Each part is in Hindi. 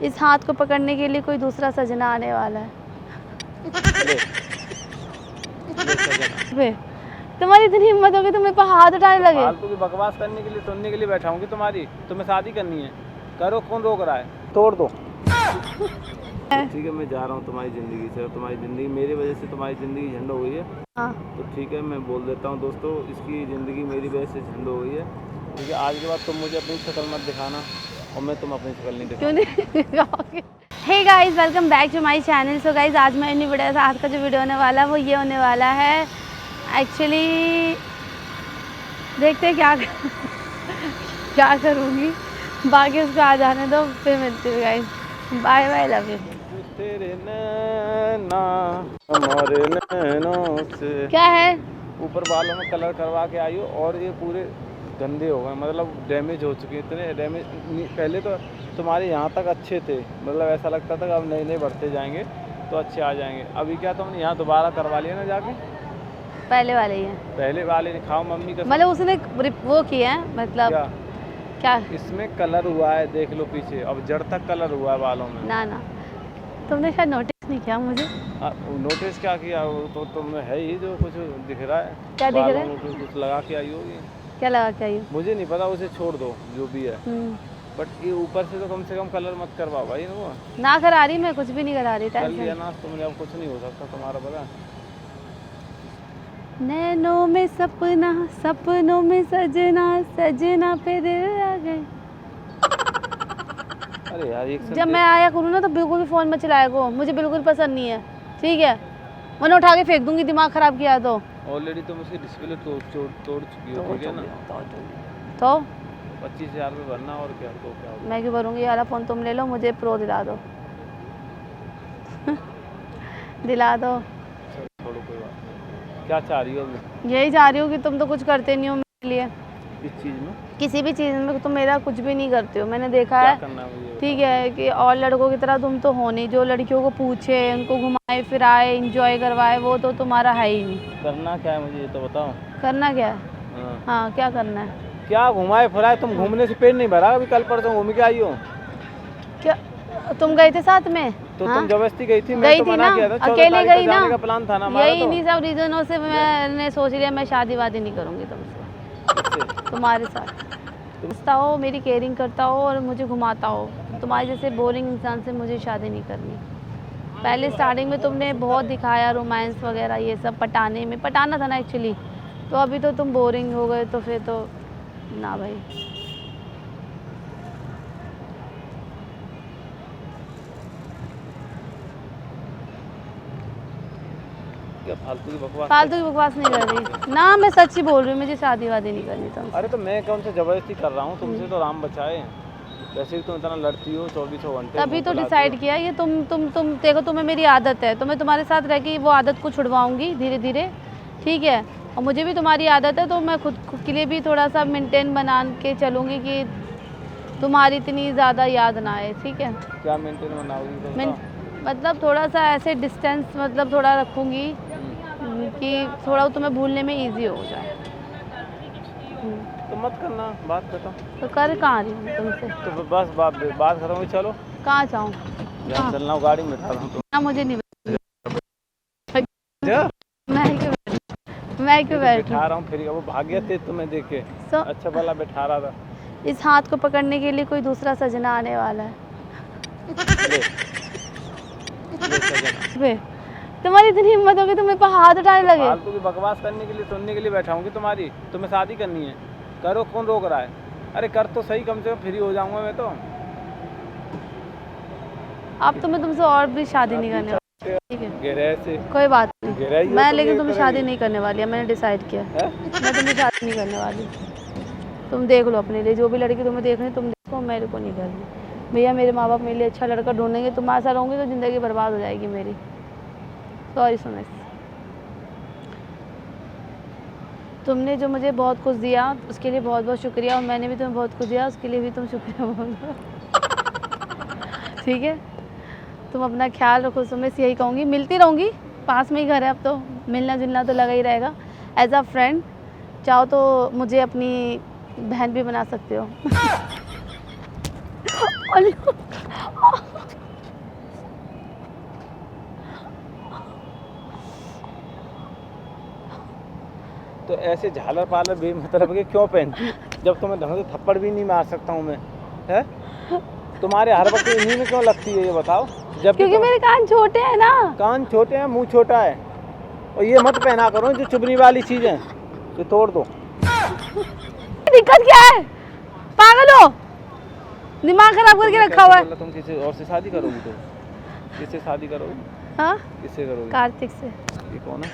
इस हाथ को पकड़ने के लिए कोई दूसरा सजना आने वाला है। वे, तुम्हारी इतनी हिम्मत होगी तुम मेरे पर हाथ उठाने लगे। फालतू की बकवास करने के लिए, सुनने के लिए बैठा हूँ कि तुम्हारी तुम्हें शादी करनी है, करो, कौन रोक रहा है? तोड़ दो। ठीक है, मैं जा रहा हूँ तुम्हारी ज़िंदगी से। तुम्हारी ज़िंदगी मेरी वजह से, तुम्हारी ज़िंदगी झंड हो गई है। हाँ। तो ठीक है, मैं बोल देता हूँ दोस्तों, इसकी ज़िंदगी मेरी वजह से झंड हो गई है। ठीक है, आज के बाद तुम मुझे अपनी शक्ल मत दिखाना और मैं तुम अपनी शक्ल नहीं क्यों दिखाऊंगा। नहीं? Hey guys, welcome back to my channel. So guys, आज मैं नहीं बड़ा आज का जो वीडियो होने वाला है वो ये होने वाला है। एक्चुअली देखते हैं क्या करूँगी, बाकी उसको आ जाने दो, फिर मिलती हूँ guys. Bye bye, love you. तेरे नैना हमारे नैनों से, क्या है? ऊपर बालों में कलर करवा के आई हो और ये पूरे गंदे हो गए, मतलब डैमेज हो चुके हैं। इतने डैमेज, पहले तो तुम्हारे यहाँ तक अच्छे थे, मतलब ऐसा लगता था कि अब नए नए बढ़ते जाएंगे तो अच्छे आ जाएंगे। अभी क्या तुमने यहाँ दोबारा करवा लिया ना जाके? पहले वाले ही है। पहले वाले खाओ मम्मी का, मतलब उसने वो किया है, मतलब क्या इसमें कलर हुआ है, देख लो पीछे, अब जड़ तक कलर हुआ है बालों में। ना तुमने शायद नोटिस नहीं किया मुझे। नोटिस क्या किया? वो तो तुम्हें है ही जो कुछ दिख रहा है। क्या दिख रहा है? कुछ लगा के आई होगी। क्या लगा के आई हो? मुझे नहीं पता, उसे छोड़ दो जो भी है। बट ये ऊपर से तो कम कलर मत करवाओ भाई। वो ना करा रही, मैं कुछ भी नहीं करा रही। कर लिया ना तुमने, अब कुछ नहीं हो सकता तुम्हारा, पता। नैनों में सपना, सपनों में सजना, सजना पे दिल आ गए। अरे यार, जब मैं आया करूँ ना तो बिल्कुल भी फोन मत चलाया को, मुझे बिल्कुल पसंद नहीं है, ठीक है? वरना उठा के फेंक दूंगी, दिमाग खराब किया तो। ऑलरेडी तुम उसकी डिस्प्ले तोड़ चुकी हो, ठीक है ना? तो 25,000 में भरना, और क्या? तो क्या होगा? मैं क्यों भरूंगी? ये वाला फोन तुम ले लो, मुझे प्रो दिला दो। दिला दो। छोड़ो, कोई बात नहीं। क्या चाह रही हो अभी? यही चाह रही हूँ कि तुम तो कुछ करते नहीं हो मेरे लिए। किस चीज़ में? किसी भी चीज़ में तुम मेरा कुछ भी नहीं करते हो, मैंने देखा है। ठीक है कि और लड़कों की तरह तुम तो हो नहीं, जो लड़कियों को पूछे, उनको घुमाए फिराए, एंजॉय करवाए, वो तो तुम्हारा है ही नहीं। करना क्या है मुझे ये तो बताओ। करना क्या है? हाँ, क्या करना है? क्या घुमाए फिराए? तुम घूमने से पेट नहीं भरा? अभी कल परसों घूम के आई हो। क्या तुम गए थे साथ में? तो तुम जबरदस्ती गई थी? मैं तो मना किया था, अकेले गई ना। का प्लान था ना। यही इन्हीं सब रीजनों से मैंने सोच लिया मैं शादी वादी नहीं करूँगी तुमसे, तुम्हारे साथ। पूछता हो, मेरी केयरिंग करता हो और मुझे घुमाता हो, तुम्हारे जैसे बोरिंग इंसान से मुझे शादी नहीं करनी। पहले स्टार्टिंग में तुमने बहुत दिखाया रोमांस वगैरह, ये सब पटाना था ना एक्चुअली, तो अभी तो तुम बोरिंग हो गए, तो फिर तो ना भाई। फालतू की बकवास नहीं कर रही ना, मैं सच ही बोल रही हूँ, मुझे शादी वादी नहीं करनी तुमसे। अरे तो मैं कौन से जबरदस्ती कर रहा हूँ तुमसे? तो राम बचाए, वैसे भी तुम इतना लड़ती हो 24 घंटे। तभी तो डिसाइड किया ये तुम देखो, तुम्हें मेरी आदत है, तो मैं तुम्हारे साथ रह के वो आदत को छुड़वाऊंगी धीरे धीरे, ठीक है? और मुझे भी तुम्हारी आदत है, तो मैं खुद के लिए भी थोड़ा सा मेंटेन बना के चलूँगी कि तुम्हारी इतनी ज़्यादा याद ना आए, ठीक है? क्या मेंटेन बनाओगी? मतलब थोड़ा सा ऐसे डिस्टेंस, मतलब थोड़ा रखूँगी कि थोड़ा तुम्हें भूलने में इजी हो जाए। तो मत करना, बात खत्म। तो कर कहाँ रही हूँ तुमसे? तो बस बात खत्म हुई, चलो। कहाँ जाऊँ? चलना हो, गाड़ी में बैठा रहा हूँ। ना, मुझे नहीं मैं क्यों बैठा रहा हूँ? फिर वो भाग गया थे तुम्हें देख के। अच्छा भला बैठा रहा था। इस हाथ को पकड़ने के लिए कोई दूसरा सजना आने वाला है। वे, तुम्हारी इतनी हिम्मत होगी तुम मेरे पर हाथ उठाने लगे। फालतू की बकवास करने के लिए, सुनने के लिए बैठा हूँ कि तुम्हारी तुम्हें शादी करनी है, करो, कौन रोक रहा है? अरे कर तो सही, कम से कम फ्री हो जाऊंगा मैं तो। अब तो मैं तुमसे और भी शादी नहीं करने वाली, ठीक है? गहराई से कोई बात नहीं, मैं लेकिन तुमसे शादी नहीं करने वाली है, मैंने डिसाइड किया है। मैं तुमसे शादी नहीं करने वाली। तुम देख लो अपने लिए, जो भी लड़की तुम्हें देख रही तुम देखो, मेरे को नहीं करनी। भैया, मेरे माँ बाप मेरे लिए अच्छा लड़का ढूंढेंगे, तुम्हारे साथ रहूँगी तो ज़िंदगी बर्बाद हो जाएगी मेरी। सॉरी सुमेश, तुमने जो मुझे बहुत कुछ दिया उसके लिए बहुत बहुत शुक्रिया, और मैंने भी तुम्हें बहुत कुछ दिया, उसके लिए भी तुम शुक्रिया बोलो। ठीक है? तुम अपना ख्याल रखो सुमेश, यही कहूँगी। मिलती रहूँगी, पास में ही घर है, अब तो मिलना जुलना तो लगा ही रहेगा। एज अ फ्रेंड चाहो तो मुझे अपनी बहन भी बना सकते हो। तो ऐसे झालर पालर बेमतलब के क्यों पहनती, जब तुम्हें ढंग से थप्पड़ भी नहीं मार सकता हूँ मैं, है? तुम्हारे हर वक्त इन्हीं में क्यों लगती है ये बताओ? जब क्योंकि मेरे कान छोटे हैं ना। कान छोटे हैं, मुंह छोटा है, और ये मत पहना करो जो चुभने वाली चीजें, ये तोड़ दो। दिक्कत क्या है? पागल हो? दिमाग खराब करके रखा हुआ है। तुम किसी और से शादी करोगी? तो किससे शादी करोगी? हाँ, किससे करोगी? कार्तिक से। ये कौन है?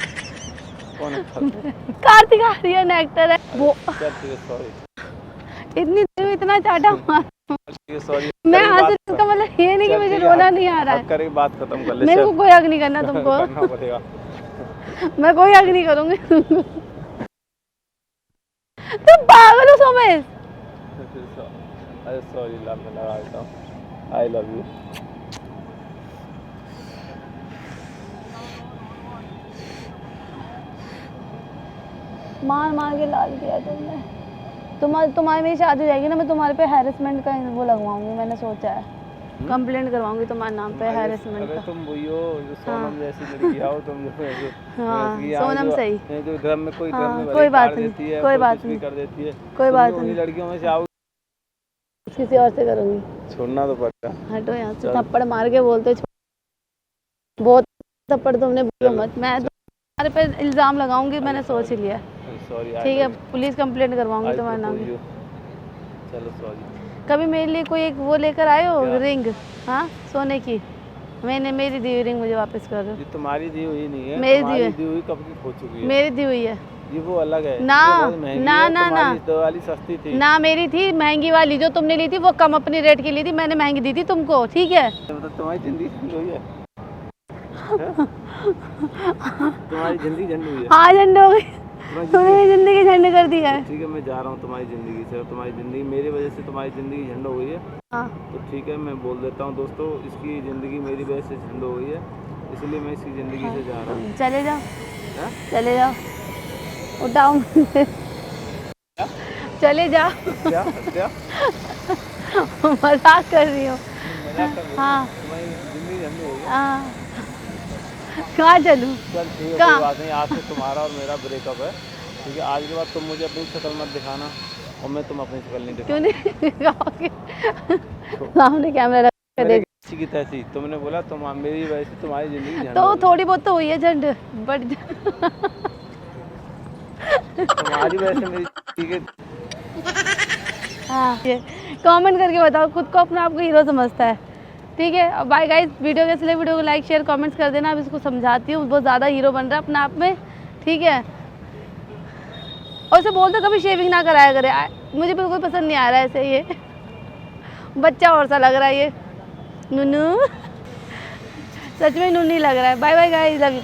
कौन है? कार्तिक आर्यन एक्टर है वो। सॉरी, इतनी देर में इतना चाटा मार। सॉरी, मैं हंस रही, इसका मतलब ये नहीं कि मुझे रोना नहीं आ रहा है। करे बात खत्म कर ले। मेरे को कोई हक नहीं करना तुमको। करना पड़ेगा। मैं कोई हक नहीं करूंगी। तुम पागल हो सोमेश। अरे सॉरी, लगा देता हूँ। I love you. मार मार के लाल किया तुमने। तुम्हारी मेरी शादी हो जाएगी ना, मैं तुम्हारे पे हैरेसमेंट का वो लगवाऊंगी, मैंने सोचा है। कंप्लेंट करवाऊंगी तुम्हारे नाम पे हैरेसमेंट का। तुम वही हो जो सोनम जैसी लड़की आओ तुम, जो हाँ, सोनम सही। जो ड्रम में कोई कोई बात नहीं, कोई बात नहीं, कर देती है, कोई बात नहीं। लड़कियों में से आओ। किसी और से करूंगी। छोड़ना तो पड़ता। हटो यहाँ से, थप्पड़ मार के बोलते बहुत थप्पड़ तुमने बोलो मत। मैं तुम्हारे पे इल्जाम लगाऊंगी, मैंने सोच ही लिया। सॉरी, ठीक है, पुलिस कंप्लेंट करवाऊंगी तुम्हारे नाम पे। चलो सॉरी। कभी मेरे लिए कोई एक वो लेकर आए हो रिंग? हाँ, सोने की। मेरी दी हुई रिंग मुझे वापस कर दो। ये तुम्हारी दी हुई नहीं है, मेरी दी हुई कब की खो चुकी है। मेरी दी हुई है। ये वो अलग है ना ना ना ना, तो वाली सस्ती थी ना, मेरी थी महंगी वाली। जो तुमने ली थी वो कम अपनी रेट की ली थी, मैंने महंगी दी थी तुमको। ठीक है, तुम्हारी जिंदगी झंड हुई है। तुम्हारी जिंदगी झंड हुई है। हाँ, झंड हो गई। तुम्हें जिंदगी झंड कर दी है। ठीक है, मैं जा रहा हूँ तुम्हारी ज़िंदगी से। तुम्हारी ज़िंदगी मेरी वजह से तुम्हारी ज़िंदगी झंड हो गई है। हाँ, तो ठीक है, मैं बोल देता हूँ दोस्तों, इसकी ज़िंदगी मेरी वजह से झंड हो गई है, इसलिए मैं इसकी ज़िंदगी से जा रहा हूँ। चले जाओ। है? चले जाओ, उठाओ। चले जाओ। क्या क्या? मजाक कर रही हूँ। हाँ, तुम्हारी ज़िंदगी झंड हो गई। हाँ, कहाँ चलूँ? चल ठीक है, कोई बात नहीं। आज से तुम्हारा और मेरा ब्रेकअप है। ठीक है, आज के बाद तुम मुझे अपनी शक्ल मत दिखाना और मैं तुम अपनी शक्ल नहीं क्यों नहीं दिखाओगे? सामने कैमरा रख के देख। अच्छी की तैसी तुमने बोला, तुम मेरी वजह से तुम्हारी ज़िंदगी झंड तो हो गई। थोड़ी बहुत तो हुई है झंड, बट तुम्हारी वजह से मेरी, ठीक है। हाँ, कमेंट करके बताओ, खुद को अपने आप को हीरो समझता है। ठीक है, बाय गाइस। वीडियो कैसे लगे, वीडियो को लाइक शेयर कमेंट्स कर देना। अब इसको समझाती हूँ, बहुत ज़्यादा हीरो बन रहा है अपने आप में। ठीक है, और उसे बोल दो कभी शेविंग ना कराया करे। मुझे बिल्कुल पसंद नहीं आ रहा है ऐसे, ये बच्चा और सा लग रहा है ये। नूनू, सच में नूनी लग रहा है। Bye bye guys, love you.